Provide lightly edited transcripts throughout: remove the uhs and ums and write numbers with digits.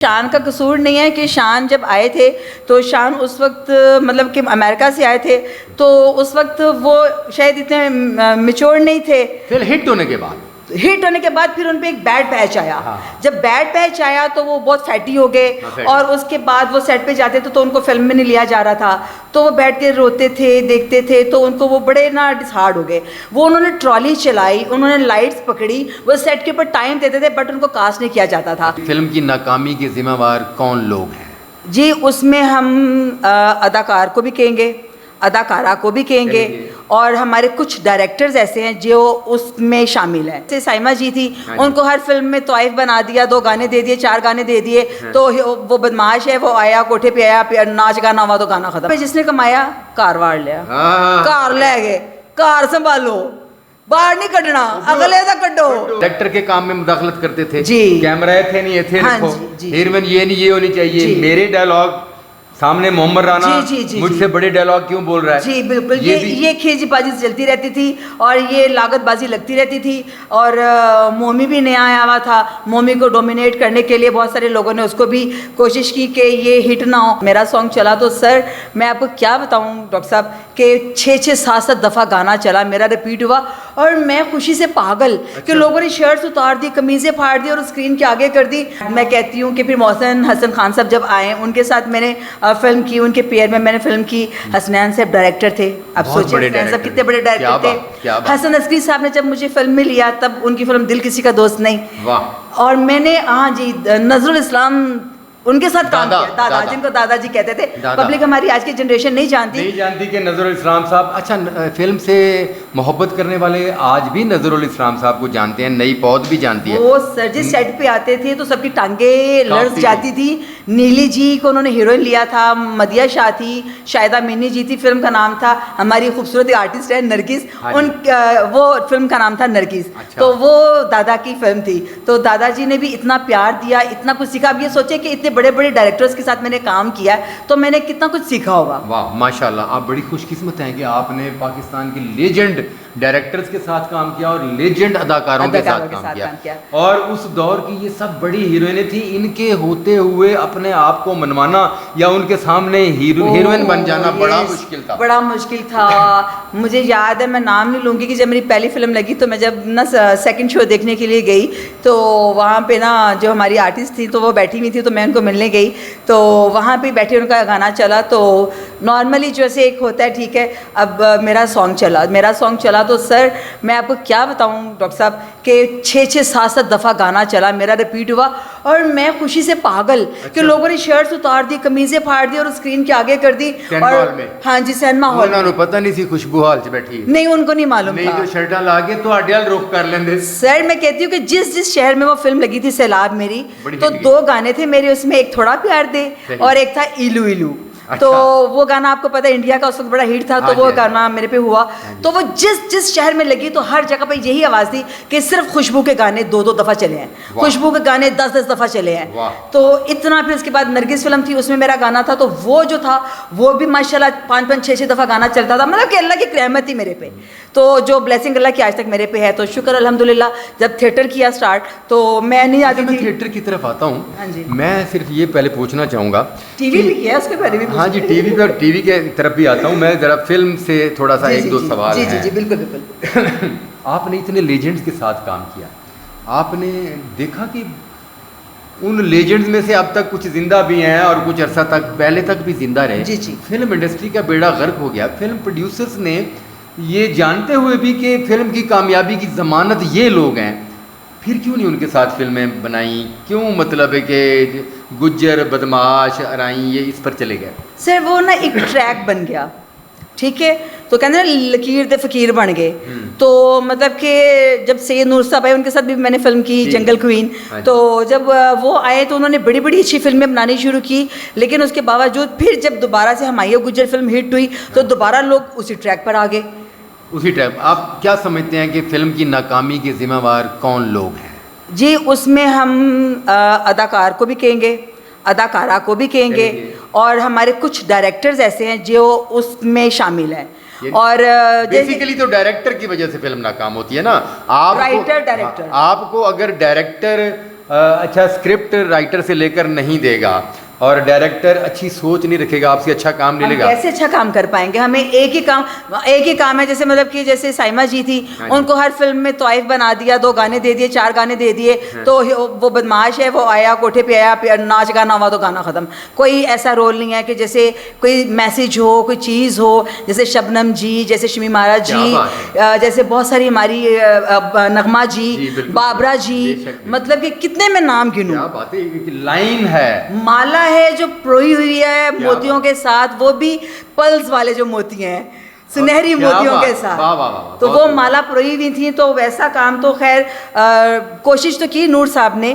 शान का कसूर नहीं है कि शान जब आए थे तो शान उस वक्त मतलब कि अमेरिका से आए थे तो उस वक्त वो शायद इतने मैच्योर नहीं थे। फिर हिट होने के बाद फिर उन पे एक बैड पैच आया। हाँ। जब बैड पैच आया तो वो बहुत फैटी हो गए। हाँ, और उसके बाद वो सेट पे जाते थे तो उनको फिल्म में नहीं लिया जा रहा था, तो वो बैठ के रोते थे, देखते थे, तो उनको वो बड़े ना डिसहार्ड हो गए। वो उन्होंने ट्रॉली चलाई, उन्होंने लाइट्स पकड़ी, वो सेट के ऊपर टाइम देते थे बट उनको कास्ट नहीं किया जाता था। फिल्म की नाकामी के जिम्मेवार कौन लोग हैं? जी उसमें हम अदाकार को भी कहेंगे, अदाकारा को भी कहेंगे, और हमारे कुछ डायरेक्टर्स ऐसे हैं जो उसमें शामिल हैं। जैसे साइमा जी थी, उनको हर फिल्म में तोइफ बना दिया, 2 गाने दे दिए, 4 गाने दे दिए, तो वो बदमाश है, वो आया कोठे पे आया, नाच गाना हुआ तो गाना खत्म। जिसने कमाया कार वाड़ लिया, कार ले गए, कार संभालो, बाहर नहीं कटना, अगले दा कटो। डायरेक्टर के काम में मुदाखलत करते थे जी, कैमरा थे नहीं थे, हाँ देखो जी, हीरोइन ये नहीं ये होनी चाहिए, मेरे डायलॉग सामने मोहम्मद राना मुझसे बड़े डायलॉग क्यों बोल रहा है। जी बिल्कुल, ये खेजीबाजी चलती रहती थी और ये लागतबाजी लगती रहती थी। और मोमी भी नया आया हुआ था, मोमी को डोमिनेट करने के लिए बहुत सारे लोगों ने उसको भी कोशिश की कि ये हिट ना हो। मेरा सॉन्ग चला तो सर मैं आपको क्या बताऊं डॉक्टर साहब कि 6-6 7-7 दफ़ा गाना चला, मेरा रिपीट हुआ और मैं खुशी से पागल कि लोगों ने शर्ट्स उतार दी, कमीज़ें फाड़ दी और स्क्रीन के आगे कर दी। मैं कहती हूँ कि फिर मोहसिन हसन खान साहब जब आए, उनके साथ मैंने फिल्म की, उनके पेयर में मैंने फिल्म की। हसनैन साहब डायरेक्टर थे, अब सोचिए हसनैन साहब कितने बड़े डायरेक्टर थे। हसन अस्करी साहब ने जब मुझे फिल्म में लिया तब उनकी फिल्म दिल किसी का दोस्त नहीं, वाह, और मैंने हाँ जी नजरुल इस्लाम उनके साथ काम किया। दादा जिनको दादाजी कहते थे, पब्लिक हमारी आज की जनरेशन नहीं जानती कि नजरुल इस्लाम साहब। अच्छा, फिल्म से मोहब्बत करने वाले आज भी नजरुल इस्लाम साहब को जानते हैं, नई पौध भी जानती है। वो सर जिस सेट पे आते थे तो सबकी टांगे लड़ जाती थी। नीली जी को उन्होंने हीरोइन लिया था, मदिया शाह थी, शायदा मिनी जी थी, फिल्म का नाम था, हमारी खूबसूरत आर्टिस्ट है नरगिस, वो फिल्म का नाम था नरगिस। तो वो दादा की फिल्म थी, तो दादाजी ने भी इतना प्यार दिया, इतना कुछ सीखा। अब ये सोचे कि इतने बड़े बड़े डायरेक्टर्स के साथ मैंने काम किया है तो मैंने कितना कुछ सीखा होगा। वाह माशाल्लाह, आप बड़ी खुशकिस्मत हैं कि आपने पाकिस्तान के लेजेंड डायरेक्टर्स के साथ काम किया और लेजेंड अदाकारों के साथ काम किया। और उस दौर की ये सब बड़ी हीरोइनें थी, इनके होते हुए अपने आप को मनवाना या उनके सामने हीरोइन बन जाना बड़ा मुश्किल था, बड़ा मुश्किल था। मुझे याद है, मैं नाम नहीं लूँगी, कि जब मेरी पहली फिल्म लगी तो मैं जब ना सेकंड शो देखने के लिए गई तो वहाँ पे ना जो हमारी आर्टिस्ट थी तो वो बैठी हुई थी, तो मैं उनको मिलने गई तो वहाँ पे बैठे उनका गाना चला। तो नॉर्मली जैसे एक होता है, ठीक है, अब मेरा सॉन्ग चला तो सर मैं आपको क्या बताऊं डॉक्टर साहब कि 6-6 7-7 दफ़ा गाना चला, मेरा रिपीट हुआ और मैं खुशी से पागल कि लोगों ने शर्ट्स उतार दी, कमीज़ें फाड़ दी और स्क्रीन के आगे कर दी। और हाँ जी, सिनेमा हॉल में पता नहीं सी खुशबू हाल से बैठी नहीं, उनको नहीं मालूम था, नहीं तो शर्टा ला के तो अड्याल रुख कर लेंगे। सर मैं कहती हूँ कि जिस शहर में वो फिल्म लगी थी सैलाब मेरी, तो 2 गाने थे मेरे उसमें, एक थोड़ा प्यार दे और एक था इलू इलू। तो वो गाना आपको पता है इंडिया का उस वक्त बड़ा हिट था, तो वो गाना मेरे पे हुआ। तो वो जिस शहर में लगी तो हर जगह पे यही आवाज़ थी कि सिर्फ खुशबू के गाने 2-2 दफ़ा चले हैं, खुशबू के गाने 10-10 दफ़ा चले हैं। तो इतना, फिर उसके बाद नरगिस फिल्म थी, उसमें मेरा गाना था, तो वो जो था वो भी माशाल्लाह 5-5 6-6 दफ़ा गाना चलता था। मतलब कि अल्लाह की रहमत थी मेरे पे, तो जो ब्लेसिंग अल्लाह की आज तक मेरे पे है, तो शुक्र अल्हम्दुलिल्लाह। जब थिएटर किया स्टार्ट तो मैं नहीं आती थी थिएटर की तरफ आता हूँ। मैं सिर्फ ये पहले पूछना चाहूँगा, टीवी भी किया उसके पहले भी। हाँ जी, टीवी के तरफ भी आता हूँ मैं, जरा फिल्म से थोड़ा सा 1-2 सवाल जी, जी, बिल्कुल बिल्कुल। आपने इतने लेजेंड्स के साथ काम किया, आपने देखा कि उन लेजेंड्स में से अब तक कुछ जिंदा भी हैं और कुछ अरसा तक पहले तक भी जिंदा रहे। जी जी। फिल्म इंडस्ट्री का बेड़ा गर्क हो गया। फिल्म प्रोड्यूसर्स ने ये जानते हुए भी कि फिल्म की कामयाबी की ज़मानत ये लोग हैं, फिर क्यों नहीं उनके साथ फिल्में बनाई? क्यों मतलब है कि गुज्जर बदमाश अराई ये इस पर चले गए? सर वो ना एक ट्रैक बन गया, ठीक है, तो कहते हैं ना लकीर दे फ़कीर बन गए। तो मतलब कि जब सैयद नूर साहब आए, उनके साथ भी मैंने फिल्म की जंगल क्वीन, तो जब वो आए तो उन्होंने बड़ी बड़ी अच्छी फिल्में बनानी शुरू की, लेकिन उसके बावजूद फिर जब दोबारा से हमायूं गुज्जर फिल्म हिट हुई तो दोबारा लोग उसी ट्रैक पर आ गए। उसी टाइप आप क्या समझते हैं कि फिल्म की नाकामी के जिम्मेवार कौन लोग हैं? जी उसमें हम अदाकार को भी कहेंगे, अदाकारा को भी कहेंगे, और हमारे कुछ डायरेक्टर्स ऐसे हैं जो उसमें शामिल हैं। और बेसिकली तो डायरेक्टर की वजह से फिल्म नाकाम होती है ना। आप राइटर डायरेक्टर, आपको अगर डायरेक्टर अच्छा स्क्रिप्ट राइटर से लेकर नहीं देगा और डायरेक्टर अच्छी सोच नहीं रखेगा, आपसे अच्छा काम नहीं लेगा, कैसे अच्छा काम कर पाएंगे? हमें एक ही काम है। जैसे मतलब कि जैसे साइमा जी थी, उनको हर फिल्म में तोइफ बना दिया, 2 गाने दे दिए, 4 गाने दे दिए, तो वो बदमाश है, वो आया कोठे पे आया, नाच गाना हुआ तो गाना ख़त्म। कोई ऐसा रोल नहीं है कि जैसे कोई मैसेज हो, कोई चीज़ हो, जैसे शबनम जी, जैसे शमी महाराज जी, जैसे बहुत सारी हमारी नगमा जी, बाबरा जी, मतलब कि कितने में नाम गिनूं। लाइन है, माला है जो प्रोई हुई है मोतियों के साथ, वो भी पल्स वाले जो मोती हैं, सुनहरी मोतियों के साथ, तो वो माला प्रोई हुई थी। तो वैसा काम तो खैर कोशिश तो की नूर साहब ने,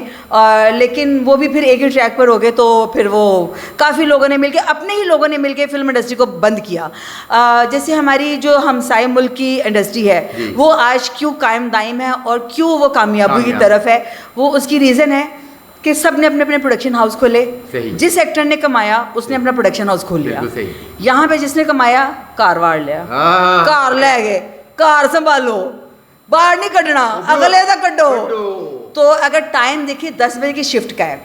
लेकिन वो भी फिर एक ही ट्रैक पर हो गए। तो फिर वो काफ़ी लोगों ने मिलके, अपने ही लोगों ने मिलके फिल्म इंडस्ट्री को बंद किया। जैसे हमारी जो हमसाए मुल्क की इंडस्ट्री है, वो आज क्यों कायम दायम है और क्यों वो कामयाबी की तरफ है, वो उसकी रीज़न है कि सब ने अपने अपने प्रोडक्शन हाउस खोले। जिस एक्टर ने कमाया उसने अपना प्रोडक्शन हाउस खोल लिया। यहाँ पे जिसने कमाया कार वाड़ लिया, कार ले गए, कार संभालो, बाहर नहीं कटना, अगले तक कटो। तो अगर टाइम देखिए 10 बजे की शिफ्ट का है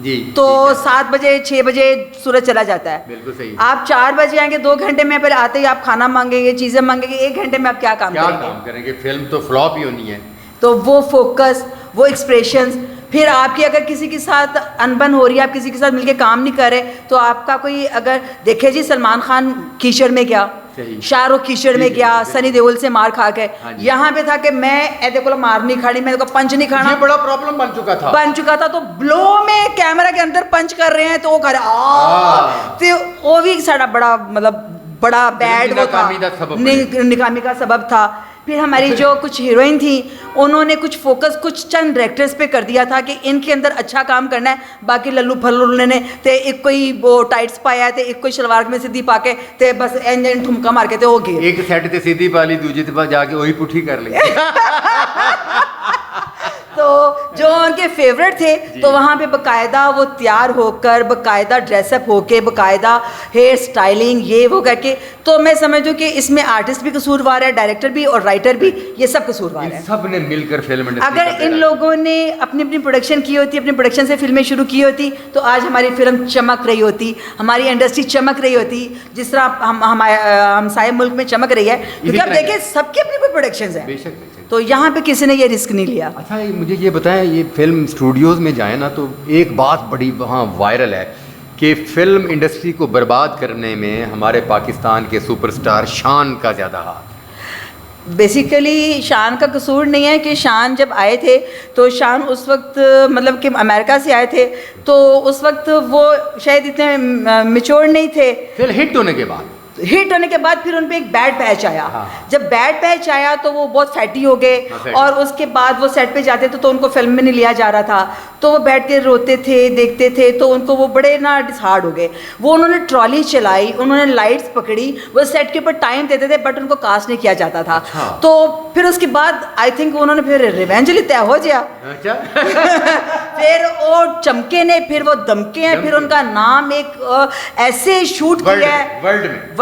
जी, तो 7 बजे 6 बजे सूरज चला जाता है। बिल्कुल सही। आप 4 बजे आएंगे, 2 घंटे में पहले आते ही आप खाना मांगेंगे, चीज़ें मांगेंगे, 1 घंटे में आप क्या काम करेंगे? फिल्म तो फ्लॉप ही होनी है। तो वो फोकस, वो एक्सप्रेशंस, फिर आपकी अगर किसी के साथ अनबन हो रही है, आप किसी के साथ मिलके काम नहीं कर रहे, तो आपका कोई अगर देखे जी, सलमान खान कीचड़ में गया, शाहरुख कीचड़ में गया, सनी देओल से मार खा के, यहाँ पे था कि मैं ऐसे को मार नहीं खानी, मैं पंच नहीं खाना, ये बड़ा प्रॉब्लम बन चुका था। तो ब्लो में कैमरा के अंदर पंच कर रहे हैं, तो वो कर तो वो भी साड़ा बड़ा मतलब बड़ा बैड वो था, निकामी का सबब था। फिर हमारी जो कुछ हीरोइन थी, उन्होंने कुछ फोकस कुछ चंद डायरेक्टर्स पे कर दिया था कि इनके अंदर अच्छा काम करना है, बाकी लल्लू फल्लू ने ते एक कोई वो टाइट्स पाया थे, एक कोई शलवार में सीधी पाके ते बस एंजन ठुमका मार के ते हो गए, एक सेट ते सीधी पाली, दूजी ते जाके वही पुठी कर ली। तो जो उनके फेवरेट थे, तो वहाँ पे बकायदा वो तैयार होकर, बकायदा ड्रेसअप होके, बकायदा हेयर स्टाइलिंग ये वो करके, तो मैं समझूं कि इसमें आर्टिस्ट भी कसूरवार है, डायरेक्टर भी और राइटर भी, ये सब कसूरवार है। सब ने मिलकर फिल्म इंडस्ट्री, अगर इन लोगों ने अपनी अपनी प्रोडक्शन की होती, अपनी प्रोडक्शन से फिल्में शुरू की होती, तो आज हमारी फिल्म चमक रही होती, हमारी इंडस्ट्री चमक रही होती, जिस तरह हमसाए मुल्क में चमक रही है। क्योंकि आप देखिए सबकी अपनी अपनी प्रोडक्शन है, तो यहाँ पे किसी ने ये रिस्क नहीं लिया। अच्छा मुझे ये बताएं, ये फिल्म स्टूडियोज़ में जाए ना, तो एक बात बड़ी वहाँ वायरल है कि फिल्म इंडस्ट्री को बर्बाद करने में हमारे पाकिस्तान के सुपरस्टार शान का ज़्यादा हाथ। बेसिकली शान का कसूर नहीं है कि शान जब आए थे, तो शान उस वक्त मतलब कि अमेरिका से आए थे, तो उस वक्त वो शायद इतने मैच्योर नहीं थे। फिर हिट होने के बाद फिर उन पे एक बैड पैच आया। जब बैड पैच आया तो वो बहुत फैटी हो गए, और उसके बाद वो सेट पे जाते थे तो उनको फिल्म में नहीं लिया जा रहा था, तो वो बैठ के रोते थे, देखते थे, तो उनको वो बड़े ना डिसहार्ड हो गए। वो उन्होंने ट्रॉली चलाई, उन्होंने लाइट्स पकड़ी, वो सेट के ऊपर टाइम देते थे, बट उनको कास्ट नहीं किया जाता था। तो फिर उसके बाद आई थिंक उन्होंने फिर रिवेंज लेते हो गया। फिर वो चमके ने, फिर वो दमके हैं, फिर उनका नाम एक ऐसे शूट किया है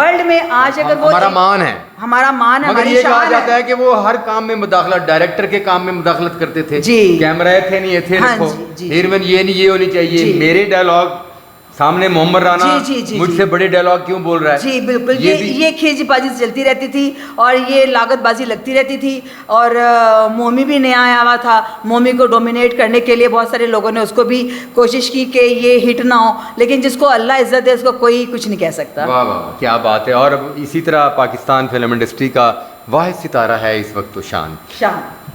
वर्ल्ड में। आज अगर वो हमारा मान है, मगर ये कहा जाता है कि वो हर काम में मुदाखलत, डायरेक्टर के काम में मुदाखलत करते थे जी। कैमरा थे नहीं थे, हीरोइन ये नहीं, ये होनी चाहिए, मेरे डायलॉग सामने मोहम्मद राना मुझसे बड़े डायलॉग क्यों बोल रहा है। जी बिल्कुल, ये खींचबाजी चलती रहती थी और ये लागतबाजी लगती रहती थी। और मोमी भी नया आया हुआ था, मोमी को डोमिनेट करने के लिए बहुत सारे लोगों ने उसको भी कोशिश की कि ये हिट ना हो, लेकिन जिसको अल्लाह इज्जत है उसको कोई कुछ नहीं कह सकता। वाह वाह क्या बात है। और इसी तरह पाकिस्तान फिल्म इंडस्ट्री का वाहिद सितारा है इस वक्त तो शान।